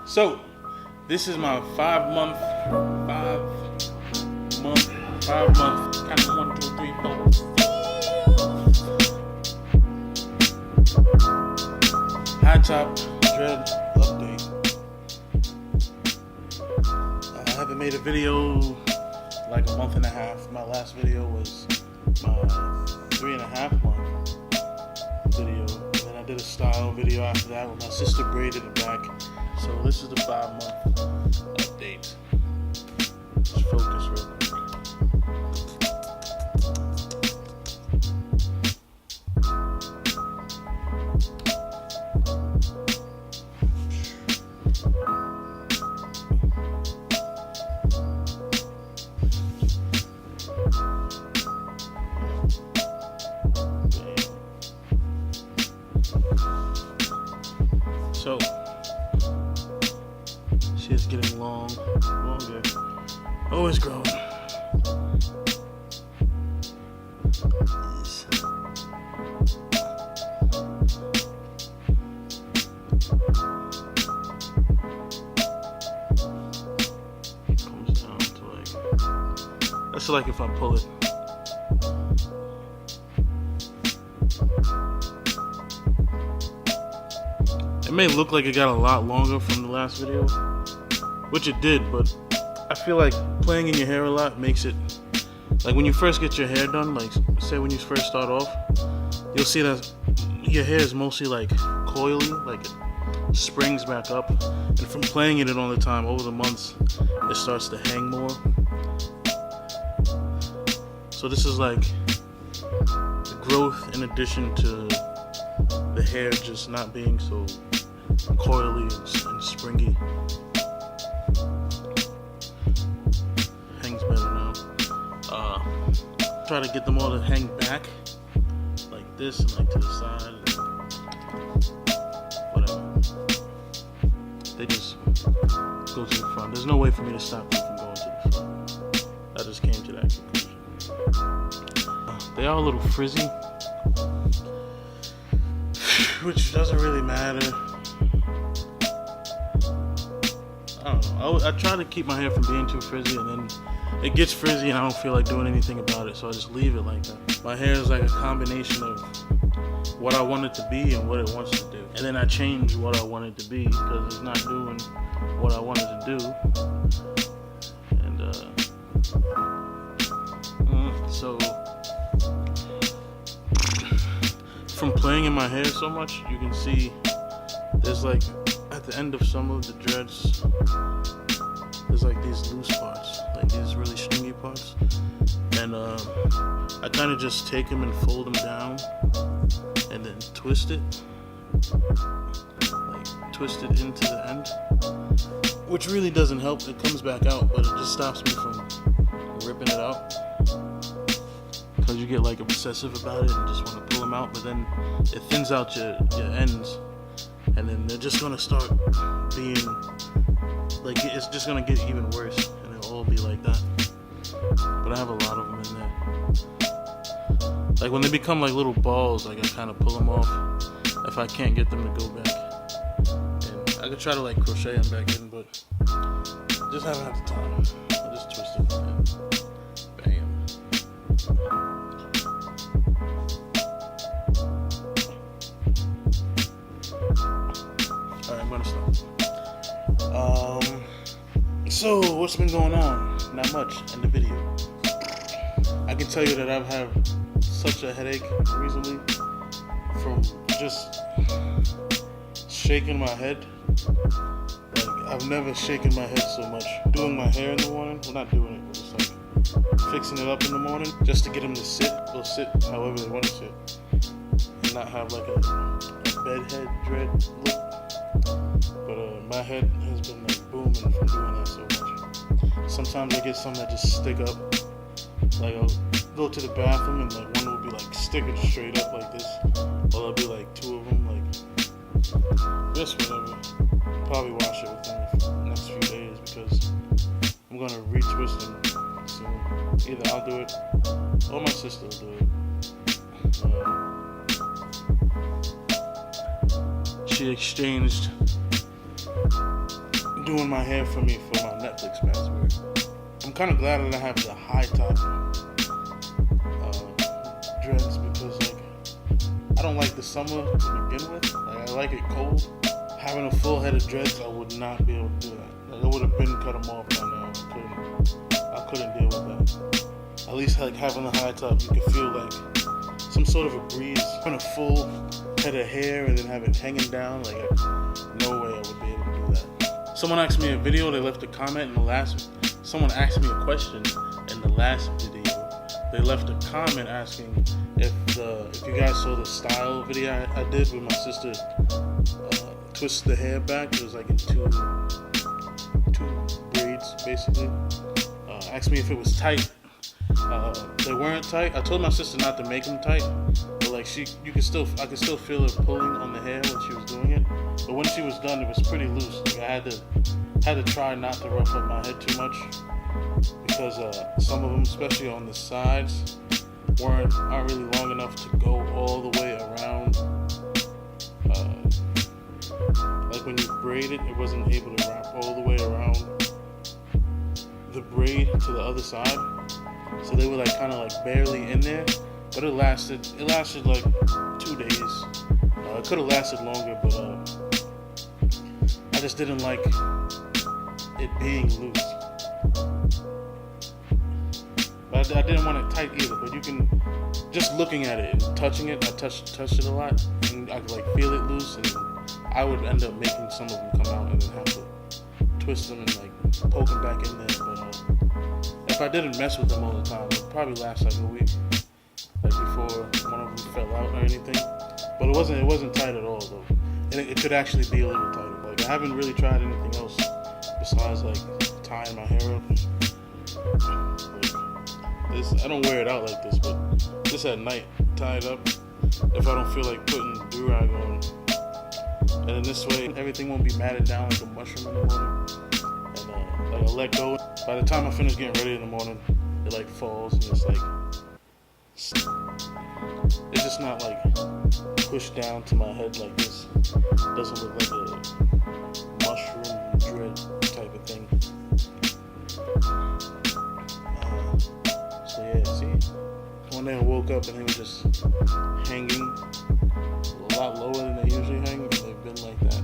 So, this is my 5 month, kind of 1, 2, 3, 4. Hightop dread update. I haven't made a video like a month and a half. My last video was my 3.5 month video. And then I did a style video after that where my sister braided it back. So this is the 5 month update. Just focus real quick. So she is getting longer. Oh, it's growing. Comes down to like, that's like if I pull it. It may look like it got a lot longer from the last video, which it did, but I feel like playing in your hair a lot makes it, like when you first get your hair done, like say when you first start off, you'll see that your hair is mostly like coily, like it springs back up, and from playing in it all the time, over the months, it starts to hang more. So this is like the growth in addition to the hair just not being so coily and springy. Hangs better now. Try to get them all to hang back like this and like to the side. Whatever. They just go to the front. There's no way for me to stop them from going to the front. I just came to that conclusion. They are a little frizzy, which doesn't really matter. I don't know. I try to keep my hair from being too frizzy, and then it gets frizzy and I don't feel like doing anything about it, so I just leave it like that. My hair is like a combination of what I want it to be and what it wants to do. And then I change what I want it to be because it's not doing what I want it to do. And so from playing in my hair so much, you can see there's like at the end of some of the dreads, there's like these loose parts, like these really stringy parts, and I kind of just take them and fold them down and then twist it, like twist it into the end, which really doesn't help. It comes back out, but it just stops me from ripping it out. Because you get like obsessive about it and just want to pull them out, but then it thins out your ends, and then they're just gonna start being like, it's just gonna get even worse, and it'll all be like that. But I have a lot of them in there. Like when they become like little balls, like I kind of pull them off if I can't get them to go back. And I could try to like crochet them back in, but just haven't had the time. I just twist it and bam. Alright, I'm gonna stop. So what's been going on? Not much in the video. I can tell you that I've had such a headache recently from just shaking my head. Like I've never shaken my head so much. Doing my hair in the morning, well, not doing it, but just like fixing it up in the morning just to get them to sit. They'll sit however they want to sit and not have like a bedhead dread look. But my head has been like booming from doing that so much. Sometimes I get some that just stick up. Like I'll go to the bathroom and like one will be like sticking straight up like this, or there'll be like 2 of them like this, whatever. Probably wash it within the next few days because I'm gonna retwist them soon. Either I'll do it or my sister will do it. She exchanged doing my hair for me for my Netflix password. I'm kind of glad that I have the Hightop dreads because like I don't like the summer to begin with. Like I like it cold. Having a full head of dreads, I would not be able to do that. Like I would have been cut them off by now. I couldn't deal with that. At least like having the Hightop, you could feel like some sort of a breeze. Having a full head of hair and then have it hanging down, like no way I would be able to do that. Someone asked me a video. They left a comment in the last. Someone asked me a question in the last video. They left a comment asking if you guys saw the style video I did with my sister. Twist the hair back. It was like in two braids basically. Asked me if it was tight. They weren't tight. I told my sister not to make them tight, but like I could still feel her pulling on the hair when she was doing it. But when she was done, it was pretty loose. Like I had to try not to rough up my head too much because some of them, especially on the sides, aren't really long enough to go all the way around. Like when you braid it, it wasn't able to wrap all the way around the braid to the other side. So they were like kind of like barely in there, but it lasted like 2 days. It could have lasted longer, but I just didn't like it being loose. But I didn't want it tight either. But you can, just looking at it and touching it, I touched it a lot, and I could like feel it loose, and I would end up making some of them come out and then have to twist them and like poke them back in there. But if I didn't mess with them all the time, it would probably last like a week, like before one of them fell out or anything. But it wasn't tight at all though, and it could actually be a little tighter. Like I haven't really tried anything else besides like tying my hair up. Like this, I don't wear it out like this, but just at night, tie it up if I don't feel like putting do-rag on. And in this way, everything won't be matted down like a mushroom in the morning. And like I let go. By the time I finish getting ready in the morning, it like falls and it's like it's just not like pushed down to my head like this. It doesn't look like a mushroom dread type of thing. So yeah, see, one day I woke up and they were just hanging a lot lower than they usually hang, and they've been like that.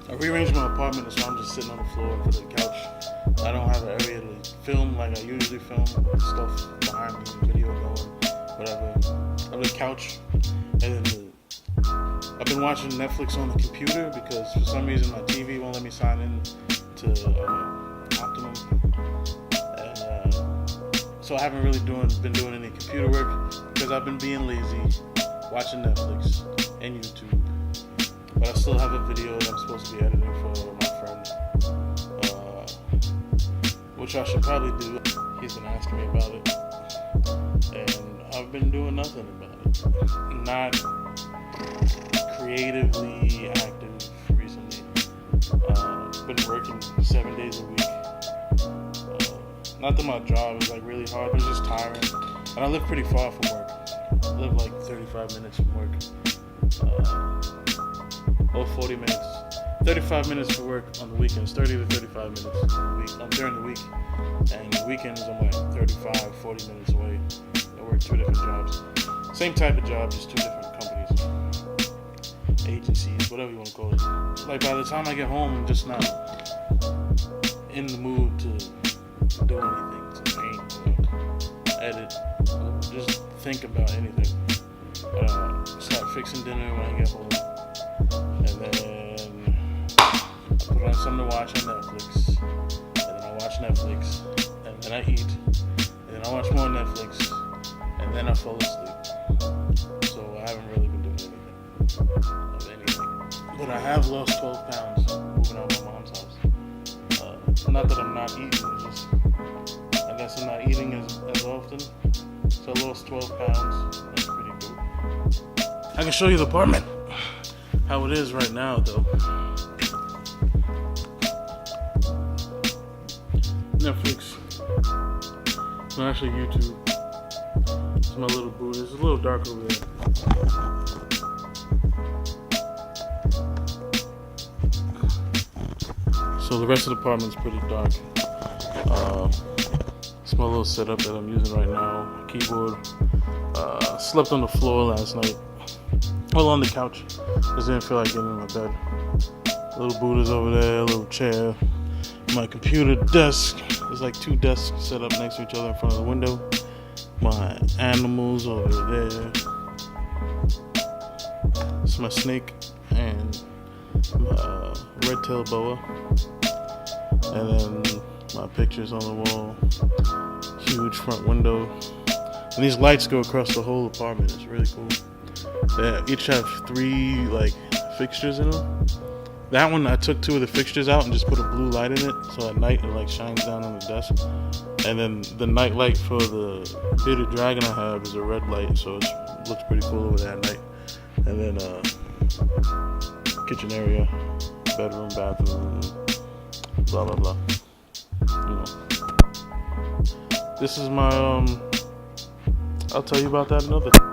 I rearranged my apartment, so I'm just sitting on the floor in front of the couch. I don't have an area to film like I usually film, with stuff behind me, video going, whatever. I have a couch, and then I've been watching Netflix on the computer because for some reason my TV won't let me sign in to Optimum, and so I haven't really been doing any computer work because I've been being lazy, watching Netflix and YouTube. But I still have a video that I'm supposed to be editing for my friend, which I should probably do. He's been asking me about it, and I've been doing nothing about it. Not creatively active recently. Been working 7 days a week. Not that my job is like really hard, but it's just tiring. And I live pretty far from work. I live like 35 minutes from work. Or 40 minutes. 35 minutes for work on the weekends, 30 to 35 minutes during the week. And weekends I'm like 35, 40 minutes away. I work 2 different jobs. Same type of job, just 2 different companies. Agencies, whatever you want to call it. Like by the time I get home, I'm just not in the mood to do anything, to paint or edit, or just think about anything. Start fixing dinner when I get home, and then I put on something to watch on Netflix, and then I watch Netflix, and then I eat, and then I watch more Netflix, and then I fall asleep. So I haven't really been doing anything. But I have lost 12 pounds moving out of my mom's house. Not that I'm not eating, it's just I guess I'm not eating as often. So I lost 12 pounds. That's pretty cool. I can show you the apartment, how it is right now though. Netflix. It's not actually YouTube. It's my little booth. It's a little dark over there. So the rest of the apartment's pretty dark. It's my little setup that I'm using right now. Keyboard. Slept on the floor last night. Well, on the couch. Just didn't feel like getting in my bed. Little Buddha's over there, a little chair. My computer desk. There's like 2 desks set up next to each other in front of the window. My animals over there. It's my snake and my red-tailed boa. And then my pictures on the wall. Huge front window. And these lights go across the whole apartment. It's really cool. They each have 3 like fixtures in them. That one I took 2 of the fixtures out and just put a blue light in it, so at night it like shines down on the desk. And then the night light for the bearded dragon I have is a red light, so it looks pretty cool over there at night. And then kitchen area, bedroom, bathroom, blah blah blah. You know. This is my I'll tell you about that another time.